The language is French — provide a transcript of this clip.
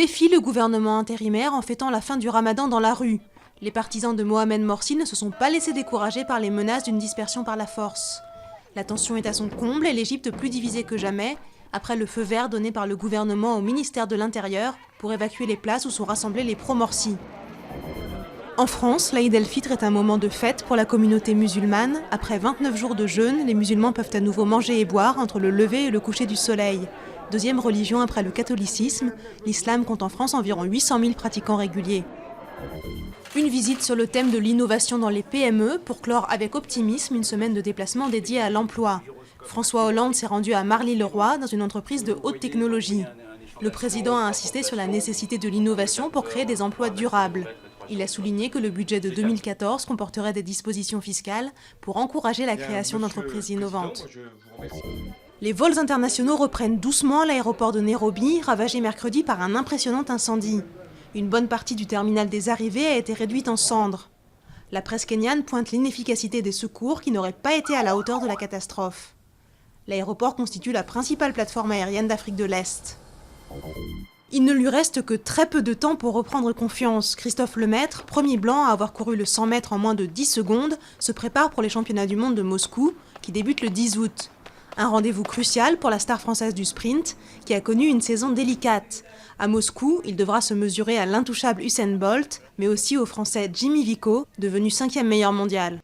défie le gouvernement intérimaire en fêtant la fin du ramadan dans la rue. Les partisans de Mohamed Morsi ne se sont pas laissés décourager par les menaces d'une dispersion par la force. La tension est à son comble et l'Égypte plus divisée que jamais, après le feu vert donné par le gouvernement au ministère de l'Intérieur pour évacuer les places où sont rassemblés les pro-Morsi. En France, l'Aïd el-Fitr est un moment de fête pour la communauté musulmane. Après 29 jours de jeûne, les musulmans peuvent à nouveau manger et boire entre le lever et le coucher du soleil. Deuxième religion après le catholicisme, l'islam compte en France environ 800 000 pratiquants réguliers. Une visite sur le thème de l'innovation dans les PME pour clore avec optimisme une semaine de déplacement dédiée à l'emploi. François Hollande s'est rendu à Marly-le-Roi dans une entreprise de haute technologie. Le président a insisté sur la nécessité de l'innovation pour créer des emplois durables. Il a souligné que le budget de 2014 comporterait des dispositions fiscales pour encourager la création d'entreprises innovantes. Les vols internationaux reprennent doucement à l'aéroport de Nairobi, ravagé mercredi par un impressionnant incendie. Une bonne partie du terminal des arrivées a été réduite en cendres. La presse kenyane pointe l'inefficacité des secours qui n'auraient pas été à la hauteur de la catastrophe. L'aéroport constitue la principale plateforme aérienne d'Afrique de l'Est. Il ne lui reste que très peu de temps pour reprendre confiance. Christophe Lemaître, premier blanc à avoir couru le 100 mètres en moins de 10 secondes, se prépare pour les championnats du monde de Moscou, qui débutent le 10 août. Un rendez-vous crucial pour la star française du sprint, qui a connu une saison délicate. À Moscou, il devra se mesurer à l'intouchable Usain Bolt, mais aussi au français Jimmy Vico, devenu 5e meilleur mondial.